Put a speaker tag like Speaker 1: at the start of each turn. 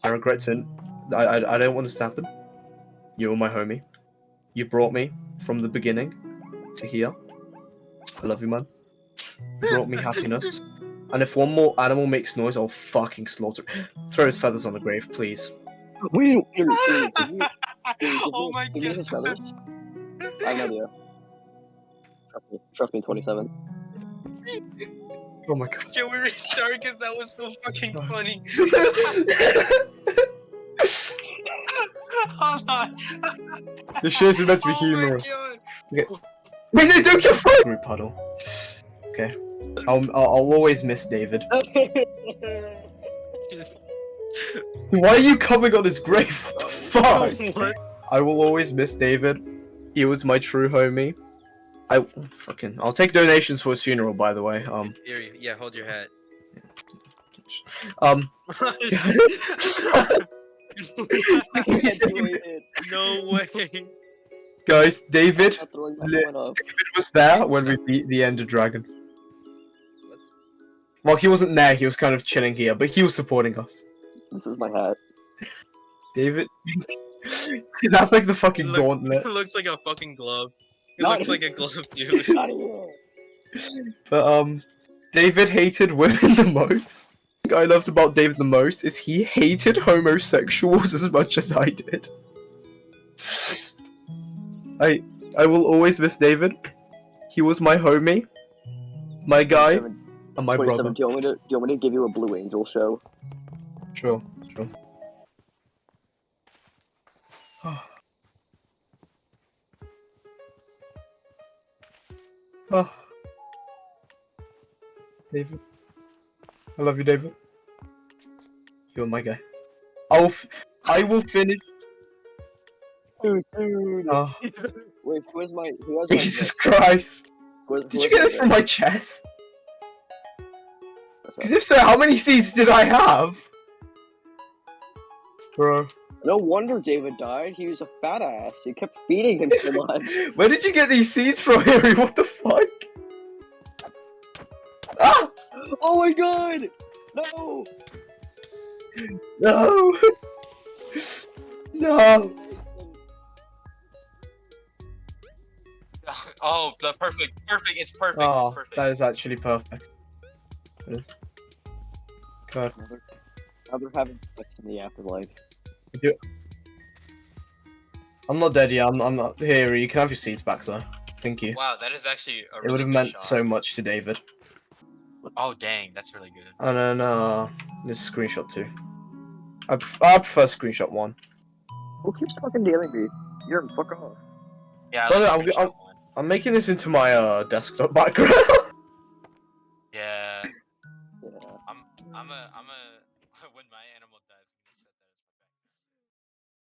Speaker 1: I regret to. I don't want this to happen. You were my homie. You brought me from the beginning to here. I love you, man. You brought me happiness. And if one more animal makes noise, I'll fucking slaughter. Throw his feathers on the grave, please.
Speaker 2: Wait, give me
Speaker 3: Oh my
Speaker 2: his
Speaker 3: god.
Speaker 2: feathers. I have no idea. Trust me, 27.
Speaker 1: Oh my god.
Speaker 3: Can we restart? Because that was so fucking funny. Hold on.
Speaker 1: This shit is meant to be
Speaker 3: Oh my
Speaker 1: humorous.
Speaker 3: god.
Speaker 1: Okay. Wait, no, don't get fucked! Group huddle. Okay. I'll always miss David. Why are you coming on his grave? What the fuck?
Speaker 3: What?
Speaker 1: I will always miss David. He was my true homie. I'll take donations for his funeral, by the way.
Speaker 3: Here, yeah, hold your hat. No way.
Speaker 1: Guys, David
Speaker 2: Not throwing my phone up.
Speaker 1: was there when we beat the Ender Dragon. Well, he wasn't there, he was kind of chilling here, but he was supporting us.
Speaker 2: This is my hat.
Speaker 1: David? That's like the fucking gauntlet.
Speaker 3: It looks like a fucking glove. It
Speaker 2: Not
Speaker 3: looks like a glove, dude.
Speaker 2: Not here.
Speaker 1: But, David hated women the most. The thing I loved about David the most is he hated homosexuals as much as I did. I will always miss David. He was my homie, my guy, and my brother.
Speaker 2: 27. Do you want me to give you a Blue Angel show?
Speaker 1: Sure. Oh. David. I love you, David. You're my guy. I will finish.
Speaker 2: Too soon.
Speaker 1: Oh,
Speaker 2: Wait, who has my
Speaker 1: Jesus Christ. Did you get this from my chest? Because if so, how many seeds did I have? Bro.
Speaker 2: No wonder David died. He was a fat ass. You kept feeding him so much.
Speaker 1: Where did you get these seeds from, Harry? What the fuck? Ah!
Speaker 2: Oh my god! No!
Speaker 1: No! No!
Speaker 3: Oh, the perfect. It's perfect.
Speaker 1: Oh,
Speaker 3: It's perfect.
Speaker 1: that is actually perfect. It is. God.
Speaker 2: Now they're having sex in the afterlife.
Speaker 1: I'm not dead yet. I'm not. Here, you can have your seeds back though. Thank you.
Speaker 3: Wow, that is actually a really
Speaker 1: It would have
Speaker 3: good
Speaker 1: meant
Speaker 3: shot.
Speaker 1: so much to David.
Speaker 3: Oh dang, that's really good.
Speaker 1: Oh no, this is screenshot 2. I prefer screenshot 1.
Speaker 2: Who keeps fucking dealing me? You're fuck off.
Speaker 3: Yeah,
Speaker 1: Brother,
Speaker 3: let's
Speaker 1: I'm
Speaker 3: screenshot one.
Speaker 1: making this into my desktop background.
Speaker 3: Yeah.
Speaker 2: Yeah.
Speaker 3: I'm a when my animal dies.